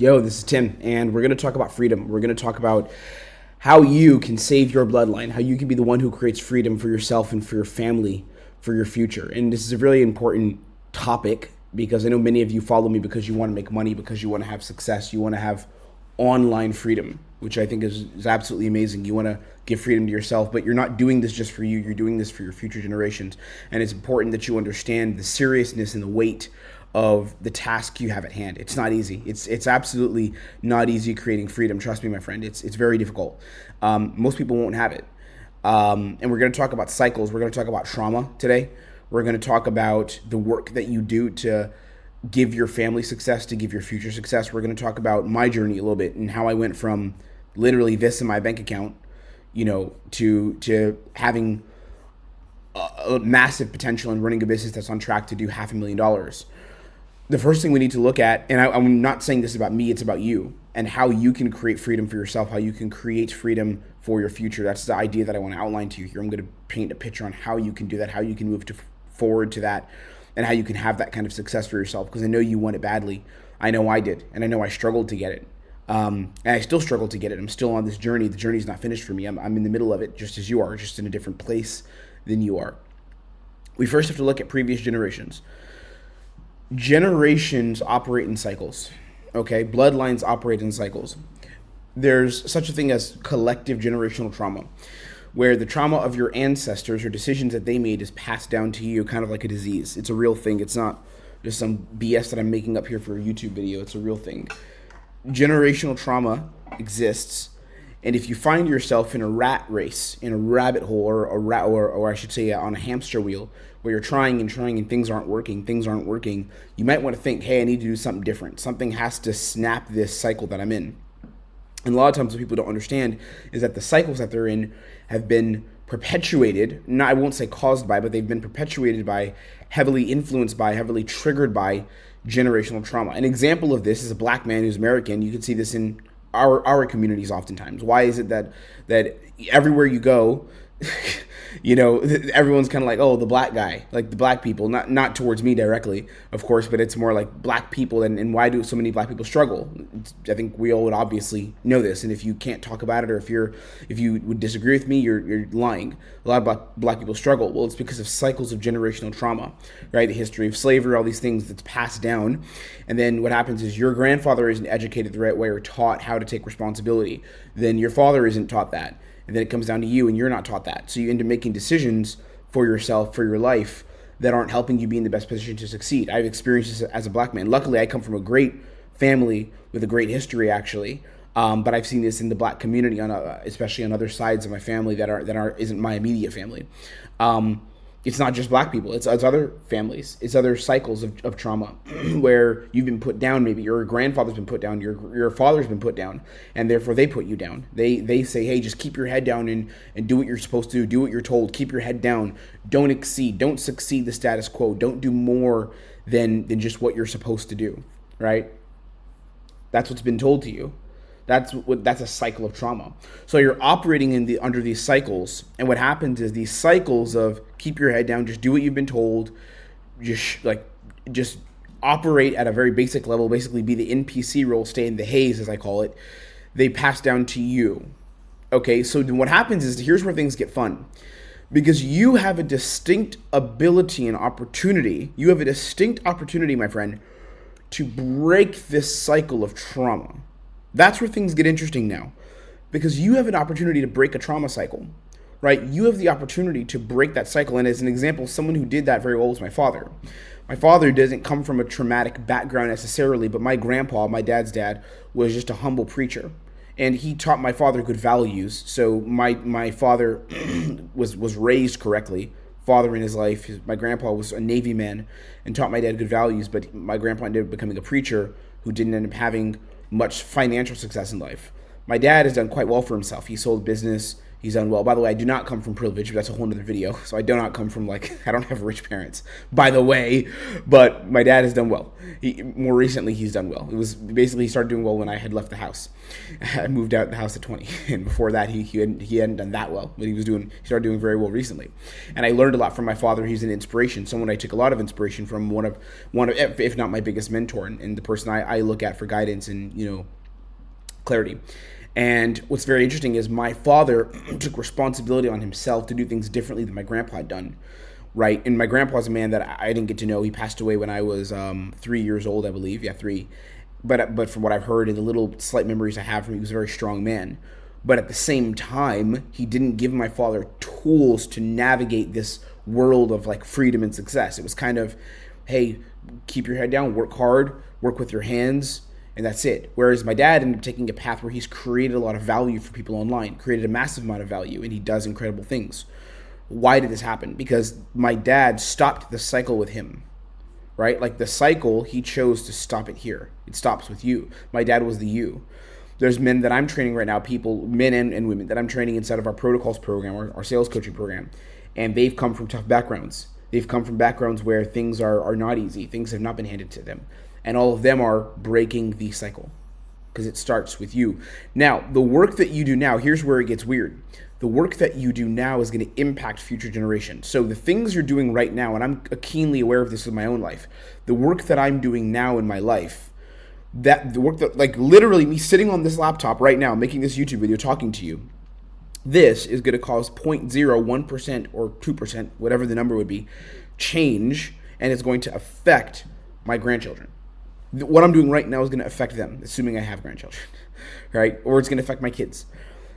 Yo, this is Tim, and we're going to talk about freedom. We're going to talk about how you can save your bloodline, how you can be the one who creates freedom for yourself and for your family, for your future. And this is a really important topic because I know many of you follow me because you want to make money, because you want to have success, you want to have online freedom, which I think is absolutely amazing. You want to give freedom to yourself, but you're not doing this just for you. You're doing this for your future generations. And it's important that you understand the seriousness and the weight of the task you have at hand. It's not easy. It's absolutely not easy creating freedom. Trust me, my friend. It's very difficult. Most people won't have it. And we're going to talk about cycles. We're going to talk about trauma today. We're going to talk about the work that you do to give your family success, to give your future success. We're going to talk about my journey a little bit and how I went from literally this in my bank account, to having a massive potential and running a business that's on track to do $500,000. The first thing we need to look at, and I'm not saying this about me, it's about you and how you can create freedom for yourself, how you can create freedom for your future. That's the idea that I want to outline to you here. I'm going to paint a picture on how you can do that, how you can move forward to that, and how you can have that kind of success for yourself, because I know you want it badly. I know I did, and I know I struggled to get it. And I still struggle to get it. I'm still on this journey. The journey's not finished for me. I'm in the middle of it, just as you are, just in a different place than you are. We first have to look at previous generations. Generations operate in cycles, okay? Bloodlines operate in cycles. There's such a thing as collective generational trauma, where the trauma of your ancestors or decisions that they made is passed down to you, kind of like a disease. It's a real thing. It's not just some BS that I'm making up here for a YouTube video. It's a real thing. Generational trauma exists, and if you find yourself in a rat race, in a rabbit hole, or I should say on a hamster wheel, where you're trying and things aren't working, you might want to think, hey, I need to do something different. Something has to snap this cycle that I'm in. And a lot of times what people don't understand is that the cycles that they're in have been perpetuated, I won't say caused by, but they've been perpetuated by, heavily influenced by, heavily triggered by generational trauma. An example of this is a black man who's American. You can see this in our communities oftentimes. Why is it that everywhere you go, everyone's kind of like, oh, the black guy, like the black people, not towards me directly, of course, but it's more like black people. And why do so many black people struggle? I think we all would obviously know this. And if you can't talk about it, or if you would disagree with me, you're lying. A lot of black people struggle. Well, it's because of cycles of generational trauma, right? The history of slavery, all these things that's passed down. And then what happens is your grandfather isn't educated the right way or taught how to take responsibility. Then your father isn't taught that. And then it comes down to you, and you're not taught that. So you end up making decisions for yourself, for your life, that aren't helping you be in the best position to succeed. I've experienced this as a black man. Luckily, I come from a great family with a great history, actually. But I've seen this in the black community, especially on other sides of my family that isn't my immediate family. It's not just black people. It's other families. It's other cycles of trauma where you've been put down. Maybe your grandfather's been put down. Your father's been put down, and therefore they put you down. They say, hey, just keep your head down and do what you're supposed to do. Do what you're told. Keep your head down. Don't exceed. Don't succeed the status quo. Don't do more than just what you're supposed to do. Right? That's what's been told to you. That's a cycle of trauma. So you're operating under these cycles, and what happens is these cycles of keep your head down, just do what you've been told, just operate at a very basic level, basically be the NPC role, stay in the haze, as I call it. They pass down to you. Okay, so then what happens is, here's where things get fun. Because you have a distinct ability and opportunity, my friend, to break this cycle of trauma. That's where things get interesting now, because you have an opportunity to break a trauma cycle, right? You have the opportunity to break that cycle. And as an example, someone who did that very well was my father. My father doesn't come from a traumatic background necessarily, but my grandpa, my dad's dad, was just a humble preacher. And he taught my father good values. So my father was raised correctly, father in his life. My grandpa was a Navy man and taught my dad good values, but my grandpa ended up becoming a preacher who didn't end up having much financial success in life. My dad has done quite well for himself. He sold business, He's done well. By the way, I do not come from privilege, but that's a whole nother video. So I do not come from I don't have rich parents, by the way, but my dad has done well. More recently, he's done well. It was basically, he started doing well when I had left the house. I moved out of the house at 20. And before that, he hadn't done that well, but he started doing very well recently. And I learned a lot from my father. He's an inspiration, someone I took a lot of inspiration from, one of, if not my biggest mentor, and the person I look at for guidance and, clarity. And what's very interesting is my father took responsibility on himself to do things differently than my grandpa had done, right? And my grandpa's a man that I didn't get to know. He passed away when I was 3 years old, I believe. Yeah, 3. But from what I've heard and the little slight memories I have from him, he was a very strong man. But at the same time, he didn't give my father tools to navigate this world of freedom and success. It was kind of, hey, keep your head down, work hard, work with your hands, and that's it. Whereas my dad ended up taking a path where he's created a lot of value for people online, created a massive amount of value, and he does incredible things. Why did this happen? Because my dad stopped the cycle with him, right? The cycle, he chose to stop it here. It stops with you. My dad was the you. There's men that I'm training right now, men and women that I'm training inside of our protocols program, our sales coaching program, and they've come from tough backgrounds. They've come from backgrounds where things are not easy. Things have not been handed to them. And all of them are breaking the cycle because it starts with you. Now, the work that you do now, here's where it gets weird. The work that you do now is going to impact future generations. So the things you're doing right now, and I'm keenly aware of this in my own life, the work that I'm doing now in my life, the work that, literally me sitting on this laptop right now, making this YouTube video, talking to you, this is going to cause 0.01% or 2%, whatever the number would be, change, and it's going to affect my grandchildren. What I'm doing right now is going to affect them, assuming I have grandchildren, right? Or it's going to affect my kids.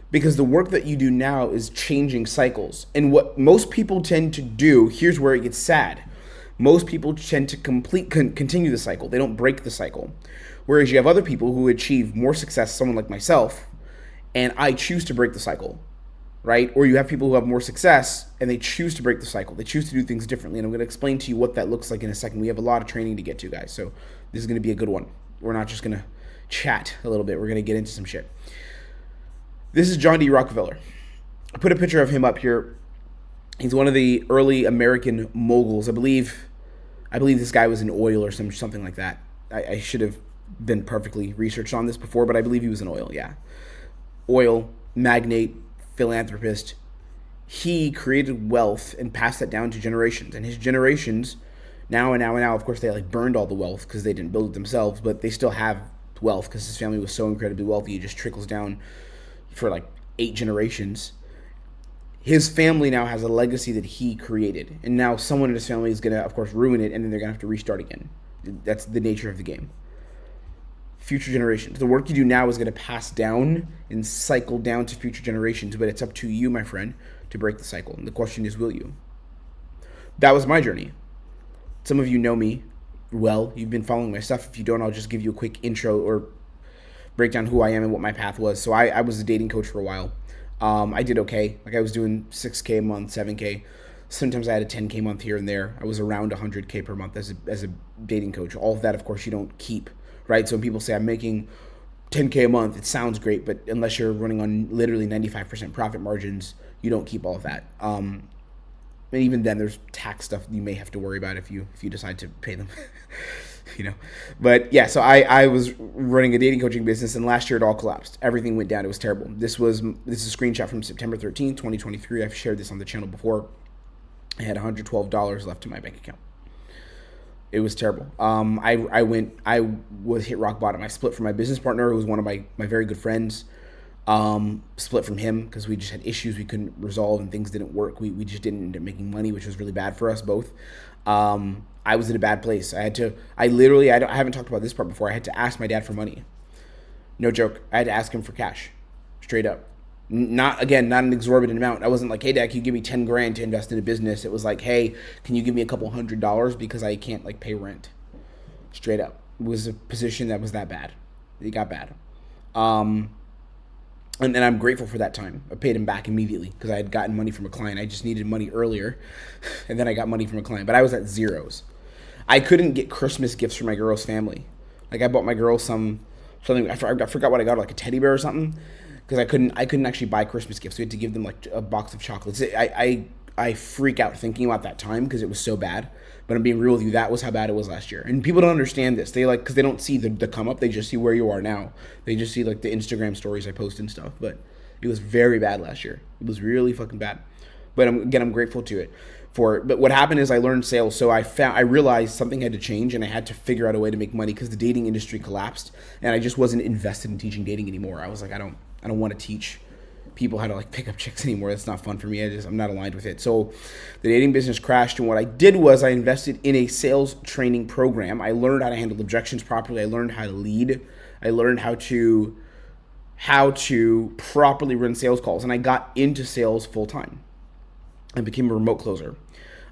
Because the work that you do now is changing cycles. And what most people tend to do, here's where it gets sad. Most people tend to continue the cycle. They don't break the cycle. Whereas you have other people who achieve more success, someone like myself, and I choose to break the cycle, right? Or you have people who have more success and they choose to break the cycle. They choose to do things differently. And I'm going to explain to you what that looks like in a second. We have a lot of training to get to, guys. So this is going to be a good one. We're not just going to chat a little bit. We're going to get into some shit. This is John D. Rockefeller. I put a picture of him up here. He's one of the early American moguls. I believe this guy was in oil or something like that. I should have been perfectly researched on this before, but I believe he was in oil, yeah. Oil, magnate, philanthropist. He created wealth and passed that down to generations. And his generations, now, of course, they burned all the wealth because they didn't build it themselves, but they still have wealth because his family was so incredibly wealthy. It just trickles down for 8 generations. His family now has a legacy that he created. And now someone in his family is going to, of course, ruin it, and then they're going to have to restart again. That's the nature of the game. Future generations. The work you do now is going to pass down and cycle down to future generations, but it's up to you, my friend, to break the cycle. And the question is, will you? That was my journey. Some of you know me well. You've been following my stuff. If you don't, I'll just give you a quick intro or break down who I am and what my path was. So I was a dating coach for a while. I did okay. I was doing 6K a month, 7K. Sometimes I had a 10K month here and there. I was around 100K per month as a dating coach. All of that, of course, you don't keep, right? So when people say I'm making 10K a month, it sounds great, but unless you're running on literally 95% profit margins, you don't keep all of that. And even then, there's tax stuff you may have to worry about if you decide to pay them. But yeah, so I was running a dating coaching business, and last year it all collapsed. Everything went down. It was terrible. This is a screenshot from September 13th, 2023. I've shared this on the channel before. I had $112 left in my bank account. It was terrible. I was hit rock bottom. I split from my business partner, who was one of my very good friends. Split from him because we just had issues we couldn't resolve and things didn't work. We just didn't end up making money, which was really bad for us both. I was in a bad place. I haven't talked about this part before. I had to ask my dad for money. No joke. I had to ask him for cash, straight up. Not an exorbitant amount. I wasn't like, hey, Dad, can you give me 10 grand to invest in a business? It was like, hey, can you give me a couple $100 because I can't pay rent? Straight up. It was a position that was that bad. It got bad. And I'm grateful for that time. I paid him back immediately because I had gotten money from a client. I just needed money earlier, and then I got money from a client. But I was at zeros. I couldn't get Christmas gifts for my girl's family. I bought my girl something. I forgot what I got her, a teddy bear or something. because I couldn't actually buy Christmas gifts. We had to give them like a box of chocolates. I freak out thinking about that time because it was so bad. But I'm being real with you. That was how bad it was last year. And people don't understand this. They because they don't see the come up. They just see where you are now. They just see like the Instagram stories I post and stuff. But it was very bad last year. It was really fucking bad. But I'm grateful to it for it. But what happened is I learned sales. So I realized something had to change and I had to figure out a way to make money because the dating industry collapsed and I just wasn't invested in teaching dating anymore. I was like, I don't want to teach people how to like pick up chicks anymore. That's not fun for me. I'm not aligned with it. So the dating business crashed, and what I did was I invested in a sales training program. I learned how to handle objections properly. I learned how to lead. I learned how to properly run sales calls, and I got into sales full time. I became a remote closer.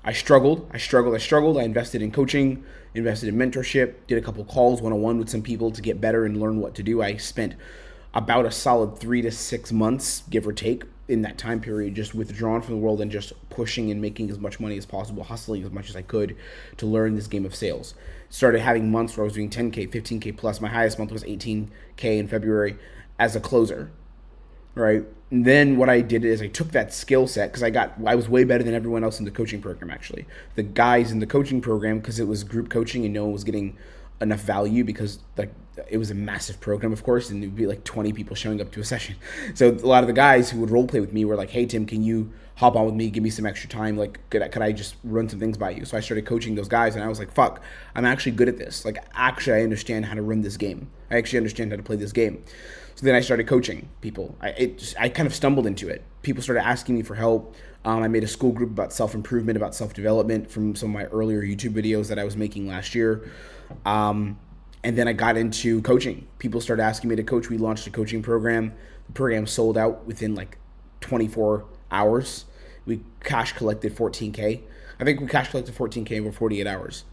I struggled. I invested in coaching, invested in mentorship, did a couple calls one-on-one with some people to get better and learn what to do. I spent about a solid 3 to 6 months, give or take, in that time period, just withdrawn from the world and just pushing and making as much money as possible, hustling as much as I could to learn this game of sales. Started having months where I was doing 10K, 15K plus. My highest month was 18K in February as a closer, right? And then what I did is I took that skill set because I was way better than everyone else in the coaching program, actually. The guys in the coaching program, because it was group coaching and no one was getting enough value because like it was a massive program, of course, and there'd be like 20 people showing up to a session. So a lot of the guys who would role play with me were like, hey, Tim, can you hop on with me? Give me some extra time. Like, could I just run some things by you? So I started coaching those guys, and I was like, fuck, I'm actually good at this. Like, actually, I understand how to run this game. I actually understand how to play this game. So then I started coaching people. I kind of stumbled into it. People started asking me for help. I made a school group about self-improvement, about self-development from some of my earlier YouTube videos that I was making last year. And then I got into coaching. People started asking me to coach. We launched a coaching program. The program sold out within like 24 hours. We cash collected 14K. I think we cash collected 14K over 48 hours.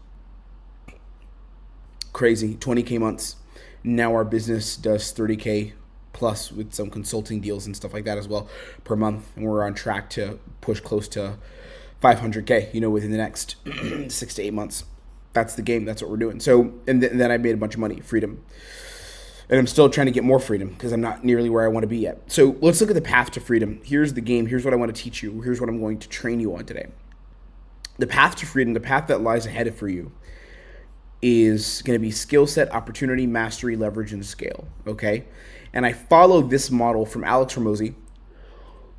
Crazy. 20K months. Now our business does 30K plus with some consulting deals and stuff like that as well per month. And we're on track to push close to 500K, within the next 6 to 8 months. That's the game. That's what we're doing. So, and then I made a bunch of money, freedom. And I'm still trying to get more freedom because I'm not nearly where I want to be yet. So let's look at the path to freedom. Here's the game. Here's what I want to teach you. Here's what I'm going to train you on today. The path to freedom, the path that lies ahead for you is going to be skill set, opportunity, mastery, leverage, and scale. Okay? And I followed this model from Alex Hormozi,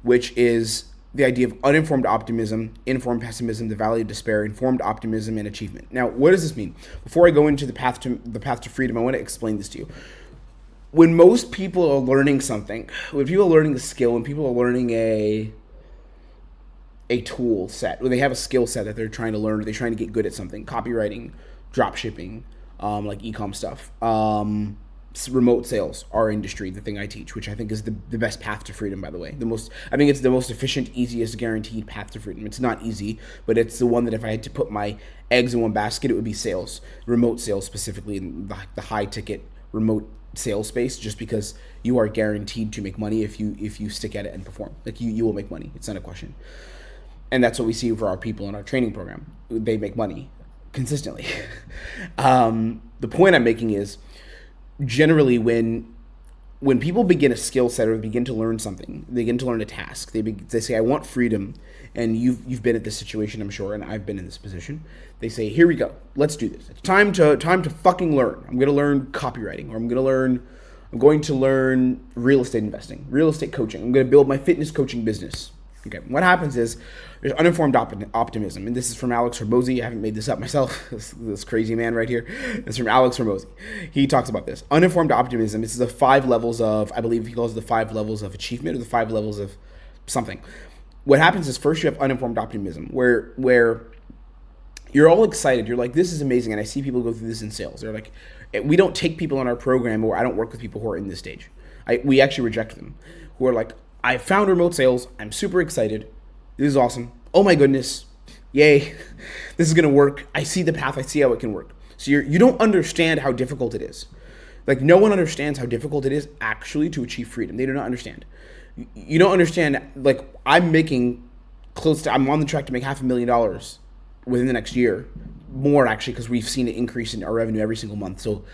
which is the idea of uninformed optimism, informed pessimism, the valley of despair, informed optimism, and achievement. Now, what does this mean? Before I go into the path to freedom, I want to explain this to you. When most people are learning something, when people are learning a skill, when people are learning a tool set, when they have a skill set that they're trying to learn, or they're trying to get good at something, copywriting, drop shipping, like ecomm stuff, remote sales, our industry, the thing I teach, which I think is the best path to freedom, by the way. I think it's the most efficient, easiest, guaranteed path to freedom. It's not easy, but it's the one that if I had to put my eggs in one basket, it would be sales, remote sales specifically, in the high ticket remote sales space, just because you are guaranteed to make money if you stick at it and perform. Like you will make money. It's not a question. And that's what we see for our people in our training program. They make money consistently. The point I'm making is, generally when people begin a skill set or begin to learn something, they begin to learn a task, they say, I want freedom, and you've been at this situation, I'm sure, and I've been in this position. They say, here we go, let's do this. It's time to fucking learn. I'm going to learn copywriting, or I'm going to learn real estate investing, real estate coaching. I'm going to build my fitness coaching business. Okay, what happens is there's uninformed optimism, and this is from Alex Hormozi. I haven't made this up myself. This crazy man right here. It's from Alex Hormozi. He talks about this. Uninformed optimism. This is the 5 levels of, I believe he calls it the 5 levels of achievement, or the 5 levels of something. What happens is first you have uninformed optimism, where you're all excited. You're like, this is amazing, and I see people go through this in sales. They're like, we don't take people in our program, or I don't work with people who are in this stage. We actually reject them, who are like, I found remote sales. I'm super excited. This is awesome. Oh my goodness. Yay. This is going to work. I see the path. I see how it can work. So you don't understand how difficult it is. Like, no one understands how difficult it is actually to achieve freedom. They do not understand. You don't understand. Like, I'm on the track to make $500,000 within the next year. More, actually, because we've seen an increase in our revenue every single month. So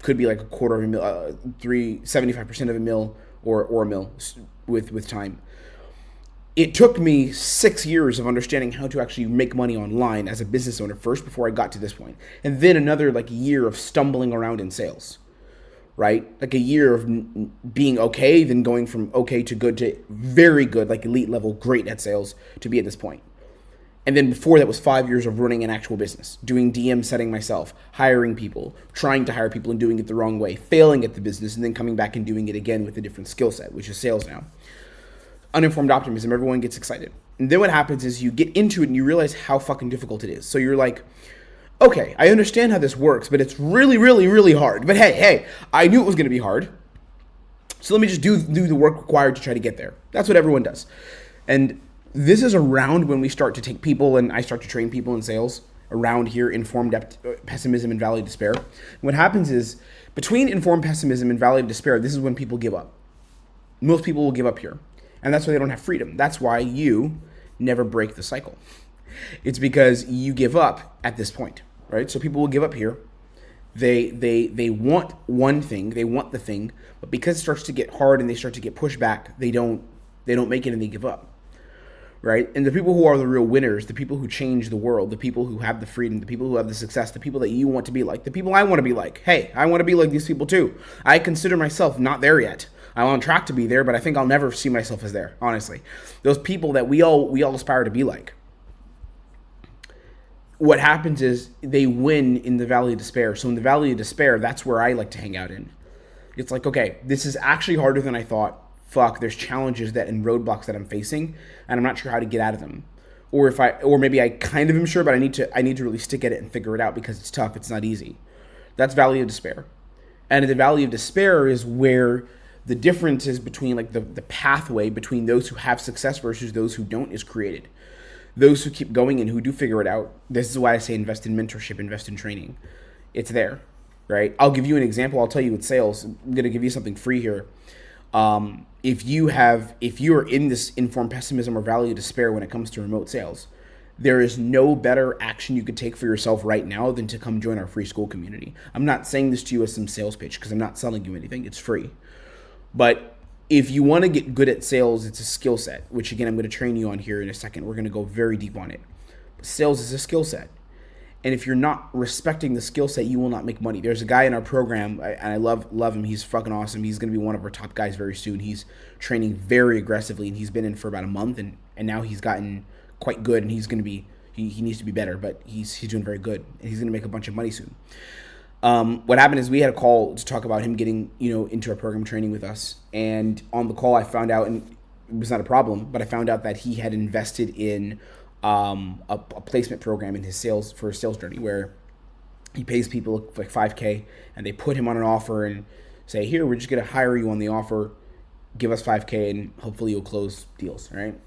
could be like $250,000, 75% of $1 million, or a mil with time. It took me 6 years of understanding how to actually make money online as a business owner first before I got to this point. And then another like year of stumbling around in sales, right? Like a year of being okay, then going from okay to good to very good, like elite level, great at sales to be at this point. And then before that was 5 years of running an actual business, doing DM setting myself, hiring people, trying to hire people and doing it the wrong way, failing at the business, and then coming back and doing it again with a different skill set, which is sales now. Uninformed optimism, everyone gets excited. And then what happens is you get into it and you realize how fucking difficult it is. So you're like, okay, I understand how this works, but it's really, really, really hard. But hey, I knew it was going to be hard. So let me just do the work required to try to get there. That's what everyone does. And this is around when we start to take people and I start to train people in sales around here, informed pessimism and valley despair. What happens is between informed pessimism and valley despair, this is when people give up. Most people will give up here. And that's why they don't have freedom. That's why you never break the cycle. It's because you give up at this point, right? So people will give up here. They want one thing, they want the thing, but because it starts to get hard and they start to get pushed back, they don't make it and they give up, right? And the people who are the real winners, the people who change the world, the people who have the freedom, the people who have the success, the people that you want to be like, the people I want to be like. Hey, I want to be like these people too. I consider myself not there yet. I'm on track to be there, but I think I'll never see myself as there, honestly. Those people that we all aspire to be like. What happens is they win in the valley of despair. So in the valley of despair, that's where I like to hang out in. It's like, okay, this is actually harder than I thought. Fuck, there's challenges and roadblocks that I'm facing, and I'm not sure how to get out of them. Or maybe I kind of am sure, but I need to really stick at it and figure it out because it's tough. It's not easy. That's valley of despair. And in the valley of despair is where the differences between like the pathway between those who have success versus those who don't is created. Those who keep going and who do figure it out. This is why I say invest in mentorship, invest in training. It's there, right? I'll give you an example. I'll tell you with sales. I'm going to give you something free here. If you are in this informed pessimism or valley of despair when it comes to remote sales, there is no better action you could take for yourself right now than to come join our free school community. I'm not saying this to you as some sales pitch because I'm not selling you anything. It's free. But if you want to get good at sales, it's a skill set, which again, I'm going to train you on here in a second. We're going to go very deep on it. But sales is a skill set. And if you're not respecting the skill set, you will not make money. There's a guy in our program, and I love him. He's fucking awesome. He's going to be one of our top guys very soon. He's training very aggressively, and he's been in for about a month, and now he's gotten quite good, and he's going to be, he needs to be better, but he's doing very good, and he's going to make a bunch of money soon. What happened is we had a call to talk about him getting, into our program training with us. And on the call, I found out, and it was not a problem, but I found out that he had invested in a placement program in his sales journey where he pays people like $5K and they put him on an offer and say, here, we're just going to hire you on the offer, give us $5K and hopefully you'll close deals, right?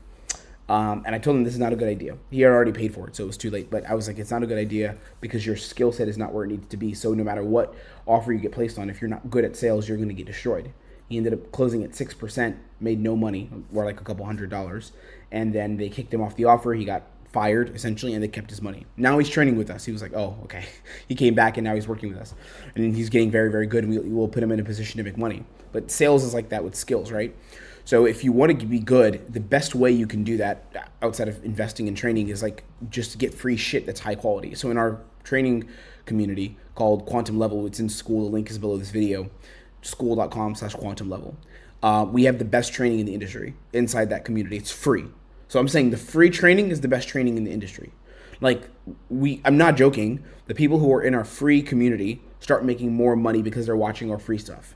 And I told him this is not a good idea. He had already paid for it, so it was too late. But I was like, it's not a good idea because your skill set is not where it needs to be. So no matter what offer you get placed on, if you're not good at sales, you're going to get destroyed. He ended up closing at 6%, made no money, or like a couple $100s. And then they kicked him off the offer. He got fired, essentially, and they kept his money. Now he's training with us. He was like, oh, okay. He came back, and now he's working with us. And he's getting very, very good, and we will put him in a position to make money. But sales is like that with skills, right? So if you want to be good, the best way you can do that outside of investing in training is like just to get free shit that's high quality. So in our training community called Quantum Level, it's in school. The link is below this video, school.com/quantum level. We have the best training in the industry inside that community. It's free. So I'm saying the free training is the best training in the industry. Like I'm not joking. The people who are in our free community start making more money because they're watching our free stuff.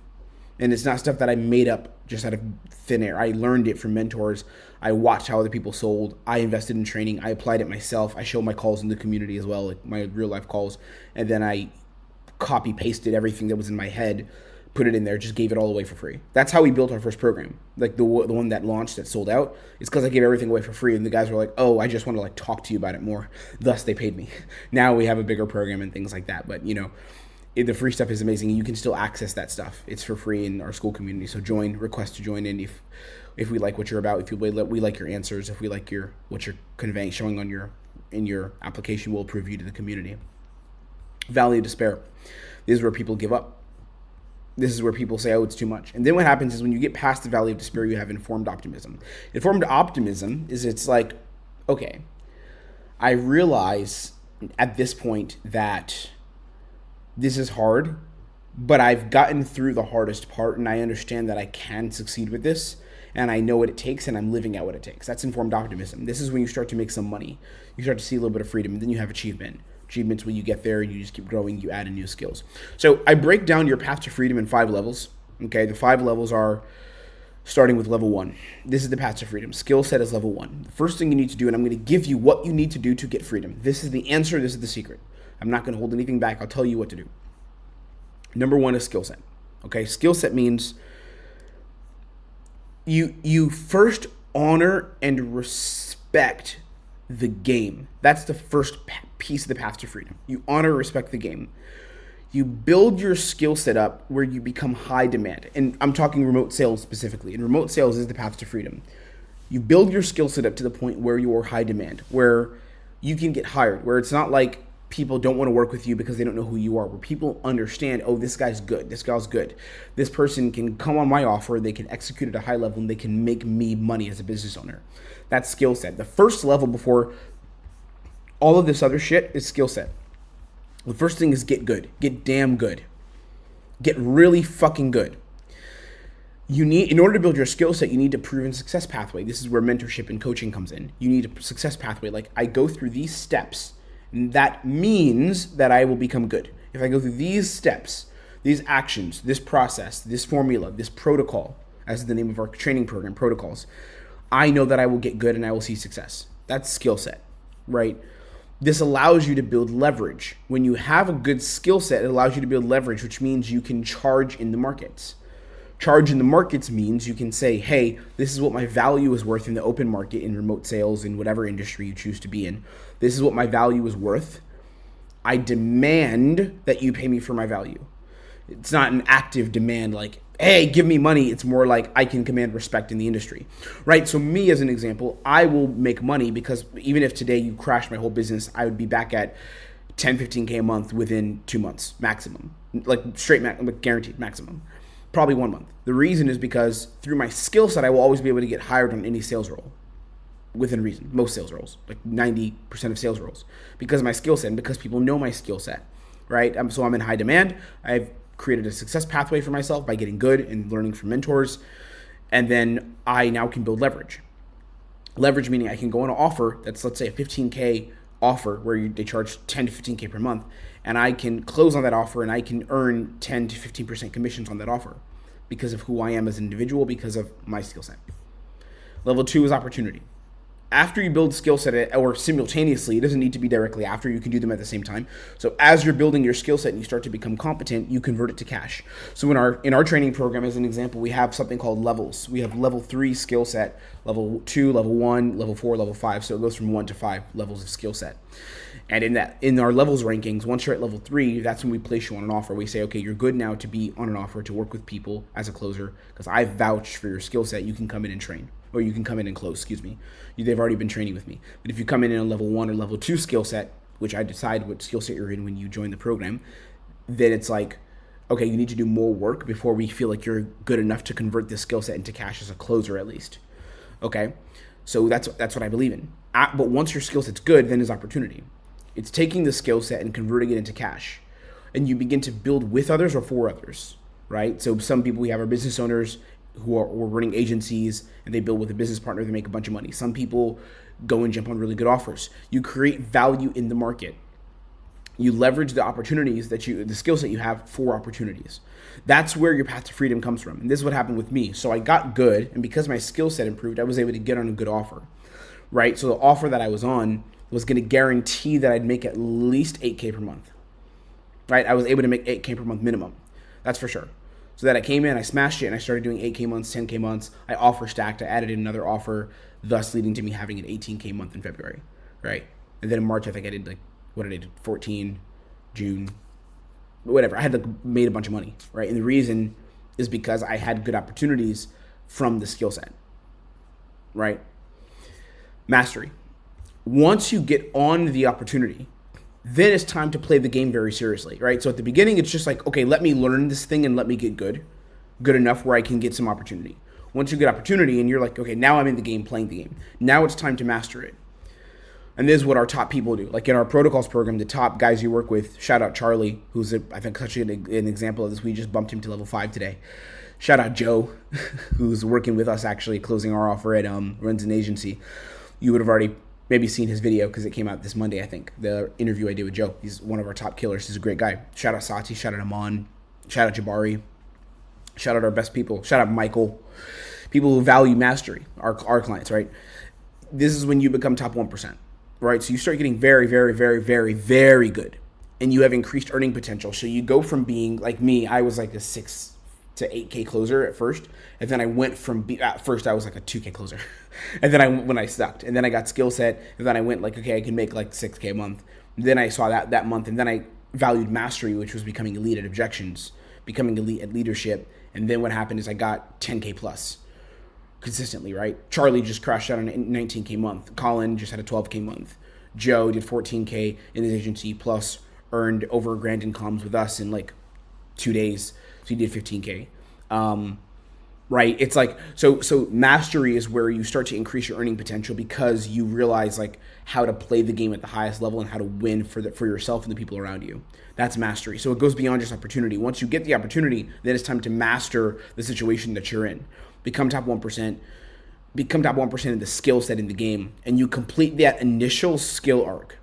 And it's not stuff that I made up just out of thin air. I learned it from mentors. I watched how other people sold. I invested in training. I applied it myself. I show my calls in the community as well, like my real life calls. And then I copy pasted everything that was in my head, put it in there, just gave it all away for free. That's how we built our first program. Like the one that launched, that sold out, it's because I gave everything away for free. And the guys were like, oh, I just want to like talk to you about it more. Thus they paid me. Now we have a bigger program and things like that. But the free stuff is amazing. You can still access that stuff. It's for free in our school community. So request to join in if we like what you're about, if we like your answers, if we like what you're conveying, showing on in your application, we'll approve you to the community. Valley of despair. This is where people give up. This is where people say, oh, it's too much. And then what happens is when you get past the valley of despair, you have informed optimism. Informed optimism is it's like, okay, I realize at this point that this is hard, but I've gotten through the hardest part and I understand that I can succeed with this and I know what it takes and I'm living out what it takes. That's informed optimism. This is when you start to make some money. You start to see a little bit of freedom, and then you have achievement. Achievements when you get there and you just keep growing, you add in new skills. So I break down your path to freedom in 5 levels. Okay, the 5 levels are starting with level 1. This is the path to freedom. Skill set is level 1. The first thing you need to do, and I'm going to give you what you need to do to get freedom. This is the answer. This is the secret. I'm not going to hold anything back. I'll tell you what to do. Number 1 is skill set. Okay, skill set means you first honor and respect the game. That's the first piece of the path to freedom. You honor, respect the game. You build your skill set up where you become high demand. And I'm talking remote sales specifically. And remote sales is the path to freedom. You build your skill set up to the point where you're high demand, where you can get hired, where it's not like people don't want to work with you because they don't know who you are, where people understand, oh, this guy's good, this gal's good. This person can come on my offer, they can execute at a high level, and they can make me money as a business owner. That's skill set. The first level before all of this other shit is skill set. The first thing is get good. Get damn good. Get really fucking good. You need, in order to build your skill set, you need a proven success pathway. This is where mentorship and coaching comes in. You need a success pathway. Like, I go through these steps, and that means that I will become good. If I go through these steps, these actions, this process, this formula, this protocol, as the name of our training program, protocols, I know that I will get good and I will see success. That's skill set, right? This allows you to build leverage. When you have a good skill set, it allows you to build leverage, which means you can charge in the markets. Charge in the markets means you can say, hey, this is what my value is worth in the open market, in remote sales, in whatever industry you choose to be in. This is what my value is worth. I demand that you pay me for my value. It's not an active demand like, hey, give me money. It's more like I can command respect in the industry, right? So me, as an example, I will make money because even if today you crashed my whole business, I would be back at 10, 15K a month within 2 months maximum, like straight, like guaranteed maximum, probably 1 month. The reason is because through my skill set, I will always be able to get hired on any sales role within reason, most sales roles, like 90% of sales roles, because of my skill set and because people know my skill set, right? So I'm in high demand. I've created a success pathway for myself by getting good and learning from mentors. And then I now can build leverage. Leverage meaning I can go on an offer that's, let's say, a 15K offer where they charge 10 to 15K per month. And I can close on that offer and I can earn 10 to 15% commissions on that offer because of who I am as an individual, because of my skill set. Level 2 is opportunity. After you build skill set, or simultaneously, it doesn't need to be directly after, you can do them at the same time. So as you're building your skill set and you start to become competent, you convert it to cash. So in our training program, as an example, we have something called levels. We have level 3 skill set, level 2, level 1, level 4, level 5. So it goes from 1 to 5 levels of skill set. And in our levels rankings, once you're at level 3, that's when we place you on an offer. We say, okay, you're good now to be on an offer to work with people as a closer because I've vouched for your skill set. You can come in and train. Or you can come in and close, they've already been training with me. But if you come in a level 1 or level 2 skill set, which I decide what skill set you're in when you join the program, then it's like, okay, you need to do more work before we feel like you're good enough to convert this skill set into cash as a closer at least. Okay? So that's what I believe in. But once your skill set's good, then there's opportunity. It's taking the skill set and converting it into cash. And you begin to build with others or for others, right? So some people, we have our business owners who are running agencies and they build with a business partner, they make a bunch of money. Some people go and jump on really good offers. You create value in the market. You leverage the opportunities the skill set you have for opportunities. That's where your path to freedom comes from. And this is what happened with me. So I got good, and because my skill set improved, I was able to get on a good offer, right? So the offer that I was on was going to guarantee that I'd make at least 8K per month, right? I was able to make 8K per month minimum. That's for sure. So that I came in, I smashed it, and I started doing 8K months, 10K months. I offer stacked. I added in another offer, thus leading to me having an 18K month in February, right? And then in March, I think I did 14, June, whatever. I had made a bunch of money, right? And the reason is because I had good opportunities from the skill set, right? Mastery. Once you get on the opportunity, then it's time to play the game very seriously, right? So at the beginning, it's just like, okay, let me learn this thing and let me get good enough where I can get some opportunity. Once you get opportunity and you're like, okay, now I'm in the game, playing the game. Now it's time to master it. And this is what our top people do. Like in our protocols program, the top guys you work with, shout out Charlie, who's I think such an example of this. We just bumped him to level 5 today. Shout out Joe, who's working with us actually, closing our offer at runs an agency. You would have already maybe seen his video because it came out this Monday, I think. The interview I did with Joe. He's one of our top killers. He's a great guy. Shout out Sati. Shout out Amon. Shout out Jabari. Shout out our best people. Shout out Michael. People who value mastery, our clients, right? This is when you become top 1%, right? So you start getting very, very, very, very, very good. And you have increased earning potential. So you go from being like me, I was like a 6 to 8K closer at first. And then I went from, at first I was like a 2K closer. And then when I sucked. And then I got skill set. And then I went like, okay, I can make like 6K a month. And then I saw that month. And then I valued mastery, which was becoming elite at objections, becoming elite at leadership. And then what happened is I got 10K plus consistently, right? Charlie just crashed out on a 19K month. Colin just had a 12K month. Joe did 14K in his agency plus earned over $1,000 in comms with us in like 2 days. So he did 15K. Right? It's like, so mastery is where you start to increase your earning potential because you realize like how to play the game at the highest level and how to win for yourself and the people around you. That's mastery. So it goes beyond just opportunity. Once you get the opportunity, then it's time to master the situation that you're in. Become top 1%. Become top 1% in the skill set in the game. And you complete that initial skill arc.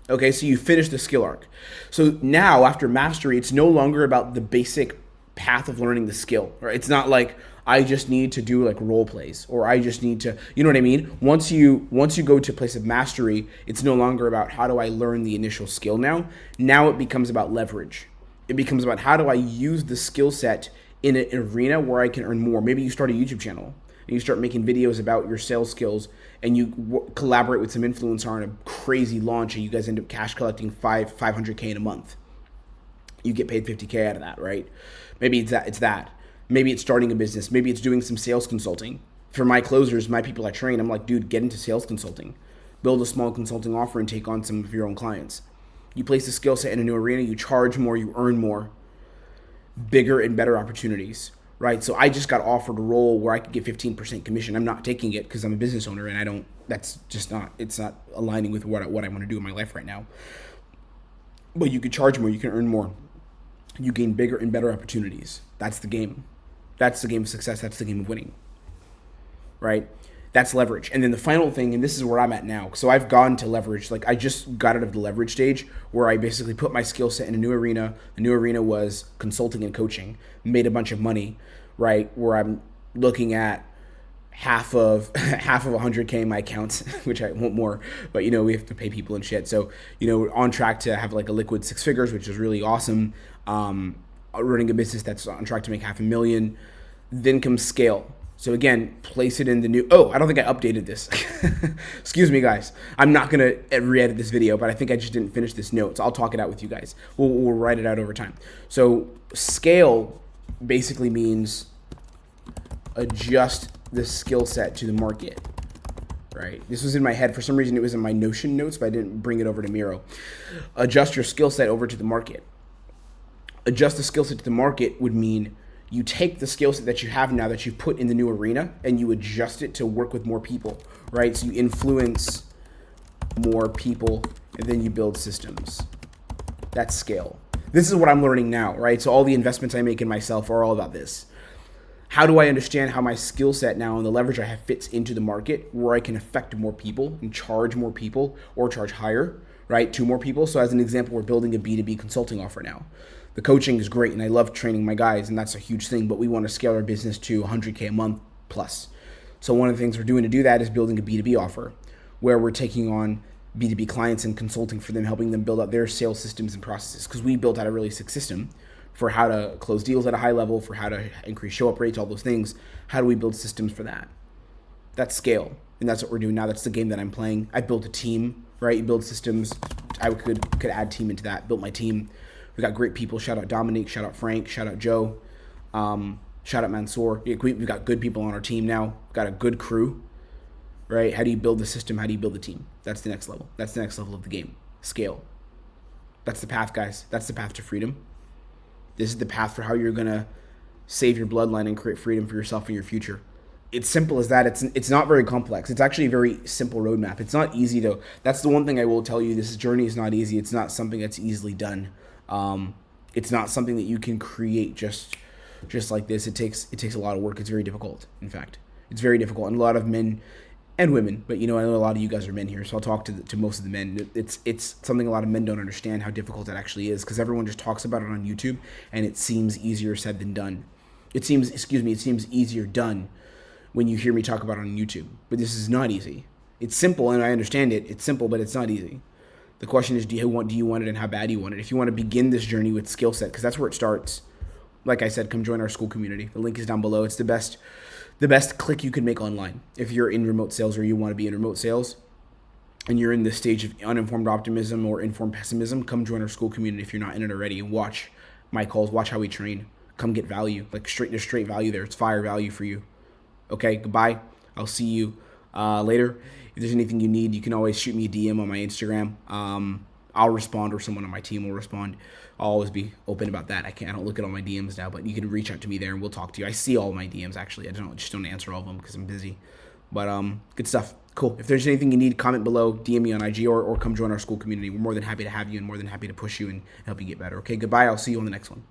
Okay, so you finish the skill arc. So now after mastery, it's no longer about the basic path of learning the skill, right? It's not like I just need to do like role plays or I just need to, you know what I mean? Once you go to a place of mastery, it's no longer about how do I learn the initial skill now. Now it becomes about leverage. It becomes about how do I use the skill set in an arena where I can earn more. Maybe you start a YouTube channel and you start making videos about your sales skills and you collaborate with some influencer on a crazy launch and you guys end up cash collecting 500K in a month. You get paid 50K out of that, right? Maybe it's that. Maybe it's starting a business. Maybe it's doing some sales consulting. For my closers, my people I train, I'm like, dude, get into sales consulting. Build a small consulting offer and take on some of your own clients. You place the skill set in a new arena, you charge more, you earn more. Bigger and better opportunities, right? So I just got offered a role where I could get 15% commission. I'm not taking it because I'm a business owner and that's just not, it's not aligning with what I want to do in my life right now. But you could charge more, you can earn more. You gain bigger and better opportunities. That's the game. That's the game of success. That's the game of winning, right? That's leverage. And then the final thing, and this is where I'm at now. So I've gone to leverage. Like I just got out of the leverage stage where I basically put my skill set in a new arena. The new arena was consulting and coaching. Made a bunch of money, right? Where I'm looking at half of 100K in my accounts, which I want more, but we have to pay people and shit. So, we're on track to have like a liquid 6 figures, which is really awesome. Running a business that's on track to make $500,000. Then comes scale. So again, place it in the new, I don't think I updated this. Excuse me, guys. I'm not going to re-edit this video, but I think I just didn't finish this note. So I'll talk it out with you guys. We'll write it out over time. So scale basically means adjust the skill set to the market, right? This was in my head. For some reason, it was in my Notion notes, but I didn't bring it over to Miro. Adjust your skill set over to the market. Adjust the skill set to the market would mean you take the skill set that you have now that you've put in the new arena and you adjust it to work with more people, right? So you influence more people and then you build systems. That's scale. This is what I'm learning now, right? So all the investments I make in myself are all about this. How do I understand how my skill set now and the leverage I have fits into the market where I can affect more people and charge more people or charge higher, right, to more people? So as an example, we're building a B2B consulting offer now. The coaching is great and I love training my guys and that's a huge thing, but we want to scale our business to 100K a month plus. So one of the things we're doing to do that is building a B2B offer where we're taking on B2B clients and consulting for them, helping them build out their sales systems and processes, because we built out a really sick system for how to close deals at a high level, for how to increase show-up rates, all those things. How do we build systems for that? That's scale, and that's what we're doing now. That's the game that I'm playing. I built a team, right? You build systems. I could add team into that. Built my team. We got great people. Shout out Dominique. Shout out Frank. Shout out Joe. Shout out Mansoor. We've got good people on our team now. We've got a good crew, right? How do you build the system? How do you build the team? That's the next level. That's the next level of the game. Scale. That's the path, guys. That's the path to freedom. This is the path for how you're going to save your bloodline and create freedom for yourself and your future. It's simple as that. It's not very complex. It's actually a very simple roadmap. It's not easy though. That's the one thing I will tell you. This journey is not easy. It's not something that's easily done. It's not something that you can create just like this. It takes a lot of work. It's very difficult. In fact, it's very difficult, and a lot of men and women. But I know a lot of you guys are men here, so I'll talk to most of the men. It's something a lot of men don't understand how difficult it actually is, because everyone just talks about it on YouTube, and it seems easier said than done. It seems easier done when you hear me talk about it on YouTube. But this is not easy. It's simple, and I understand it. It's simple, but it's not easy. The question is, do you want it, and how bad do you want it? If you want to begin this journey with skill set, because that's where it starts. Like I said, come join our school community. The link is down below. It's the best click you can make online. If you're in remote sales or you want to be in remote sales and you're in the stage of uninformed optimism or informed pessimism, come join our school community if you're not in it already, and watch my calls, watch how we train. Come get value. There's straight value there. It's fire value for you. Okay, goodbye. I'll see you later. If there's anything you need, you can always shoot me a DM on my Instagram. I'll respond, or someone on my team will respond. I'll always be open about that. I don't look at all my DMs now, but you can reach out to me there and we'll talk to you. I see all my DMs actually. I just don't answer all of them because I'm busy. But good stuff. Cool. If there's anything you need, comment below, DM me on IG, or come join our school community. We're more than happy to have you and more than happy to push you and help you get better. Okay, goodbye. I'll see you on the next one.